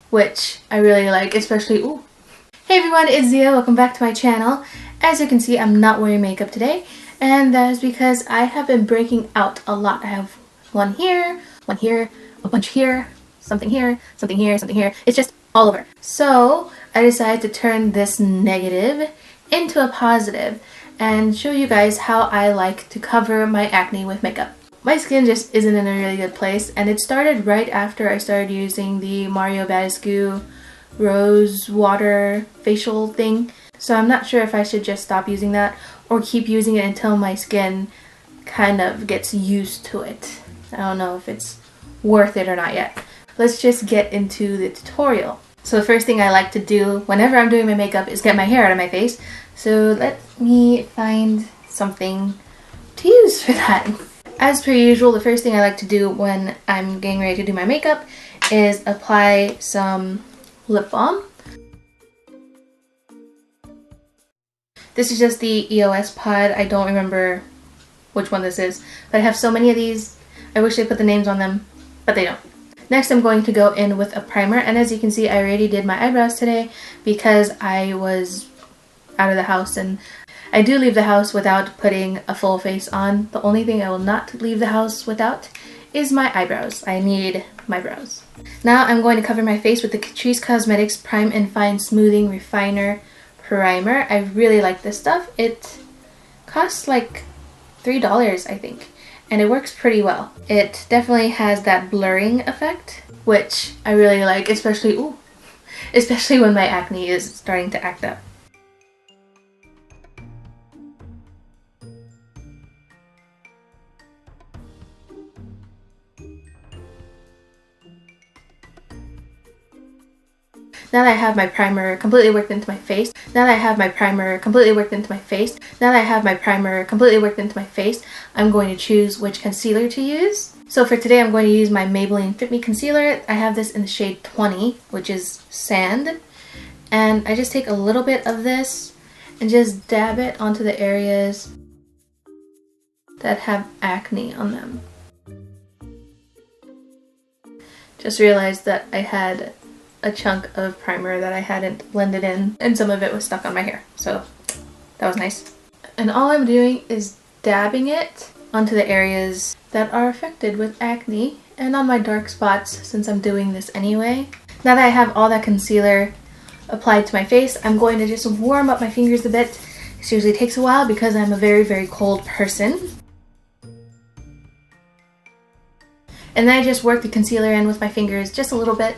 which I really like, especially, ooh. Hey everyone, it's Ziya. Welcome back to my channel. As you can see, I'm not wearing makeup today, and that is because I have been breaking out a lot. I have one here, a bunch here, something here, something here, something here. It's just all over. So I decided to turn this negative into a positive and show you guys how I like to cover my acne with makeup. My skin just isn't in a really good place, and it started right after I started using the Mario Badescu rose water facial thing. So I'm not sure if I should just stop using that or keep using it until my skin kind of gets used to it. I don't know if it's worth it or not yet. Let's just get into the tutorial. So the first thing I like to do whenever I'm doing my makeup is get my hair out of my face. So let me find something to use for that. As per usual, the first thing I like to do when I'm getting ready to do my makeup is apply some lip balm. This is just the EOS pod. I don't remember which one this is, but I have so many of these. I wish they put the names on them, but they don't. Next, I'm going to go in with a primer, and as you can see, I already did my eyebrows today because I was out of the house, and I do leave the house without putting a full face on. The only thing I will not leave the house without is my eyebrows. I need my brows. Now I'm going to cover my face with the Catrice Cosmetics Prime and Fine Smoothing Refiner Primer. I really like this stuff. It costs like $3, I think, and it works pretty well. It definitely has that blurring effect, which I really like, especially when my acne is starting to act up. Now that I have my primer completely worked into my face, I'm going to choose which concealer to use. So for today, I'm going to use my Maybelline Fit Me Concealer. I have this in the shade 20, which is Sand. And I just take a little bit of this and just dab it onto the areas that have acne on them. Just realized that I had a chunk of primer that I hadn't blended in, and some of it was stuck on my hair, so that was nice. And all I'm doing is dabbing it onto the areas that are affected with acne and on my dark spots, since I'm doing this anyway. Now that I have all that concealer applied to my face, I'm going to just warm up my fingers a bit. This usually takes a while because I'm a very, very cold person. And then I just work the concealer in with my fingers just a little bit.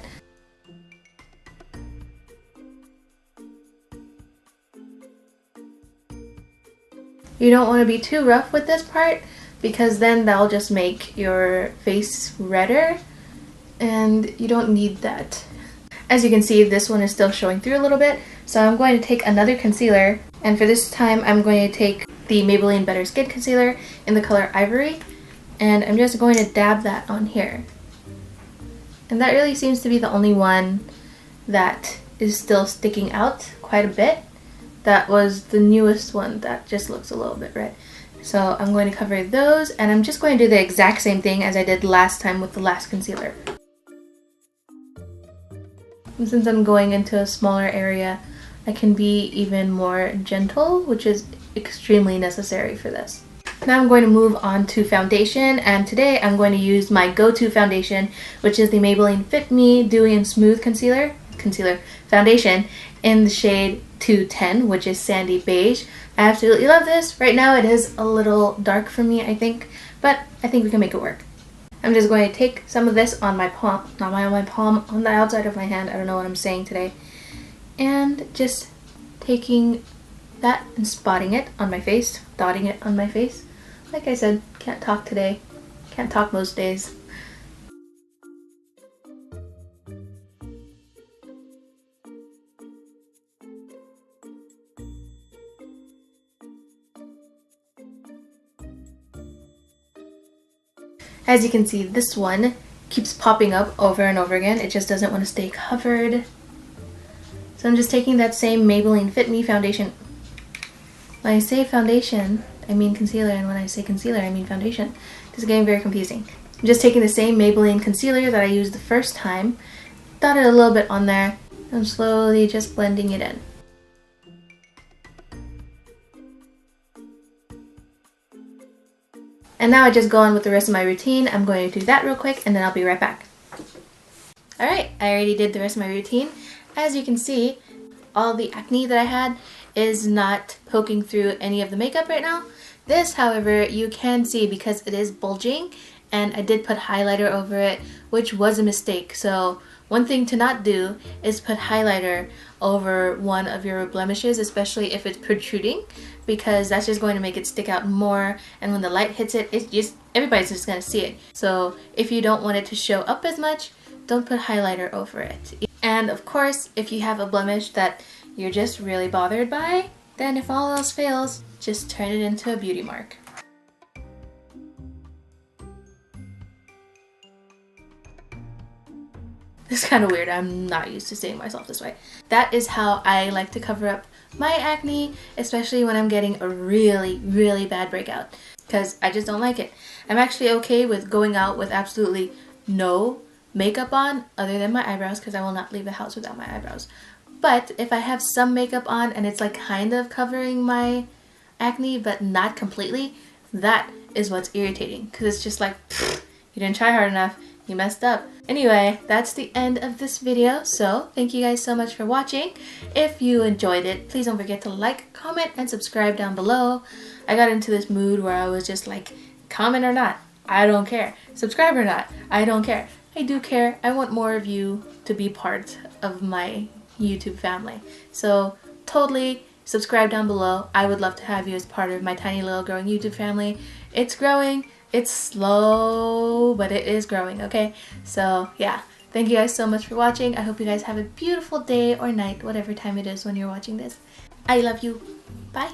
You don't want to be too rough with this part because then that'll just make your face redder, and you don't need that. As you can see, this one is still showing through a little bit, so I'm going to take another concealer, and for this time I'm going to take the Maybelline Better Skin Concealer in the color Ivory, and I'm just going to dab that on here. And that really seems to be the only one that is still sticking out quite a bit. That was the newest one that just looks a little bit red. So I'm going to cover those, and I'm just going to do the exact same thing as I did last time with the last concealer. And since I'm going into a smaller area, I can be even more gentle, which is extremely necessary for this. Now I'm going to move on to foundation, and today I'm going to use my go-to foundation, which is the Maybelline Fit Me Dewy and Smooth Foundation in the shade 210, which is Sandy Beige. I absolutely love this. Right now it is a little dark for me, I think, but I think we can make it work. I'm just going to take some of this on my palm, not on my palm, on the outside of my hand. I don't know what I'm saying today. And just taking that and spotting it on my face, dotting it on my face. Like I said, can't talk today. Can't talk most days. As you can see, this one keeps popping up over and over again. It just doesn't want to stay covered. So I'm just taking that same Maybelline Fit Me foundation. When I say foundation, I mean concealer, and when I say concealer, I mean foundation. This is getting very confusing. I'm just taking the same Maybelline concealer that I used the first time dot it a little bit on there. I'm slowly just blending it in. And now I just go on with the rest of my routine. I'm going to do that real quick and then I'll be right back. Alright, I already did the rest of my routine. As you can see, all the acne that I had is not poking through any of the makeup right now. This, however, you can see because it is bulging, and I did put highlighter over it, which was a mistake. So one thing to not do is put highlighter over one of your blemishes, especially if it's protruding, because that's just going to make it stick out more, and when the light hits it, everybody's just going to see it. So if you don't want it to show up as much, don't put highlighter over it. And of course, if you have a blemish that you're just really bothered by, then if all else fails, just turn it into a beauty mark. It's kind of weird. I'm not used to seeing myself this way. That is how I like to cover up my acne, especially when I'm getting a really, really bad breakout, because I just don't like it. I'm actually okay with going out with absolutely no makeup on other than my eyebrows, because I will not leave the house without my eyebrows. But if I have some makeup on and it's like kind of covering my acne but not completely, that is what's irritating, because it's just like, you didn't try hard enough, you messed up. Anyway, that's the end of this video, so thank you guys so much for watching. If you enjoyed it, please don't forget to like, comment, and subscribe down below. I got into this mood where I was just like, comment or not, I don't care. Subscribe or not, I don't care. I do care. I want more of you to be part of my YouTube family. So totally subscribe down below. I would love to have you as part of my tiny little growing YouTube family. It's growing. It's slow, but it is growing, okay? So yeah, thank you guys so much for watching. I hope you guys have a beautiful day or night, whatever time it is when you're watching this. I love you. Bye.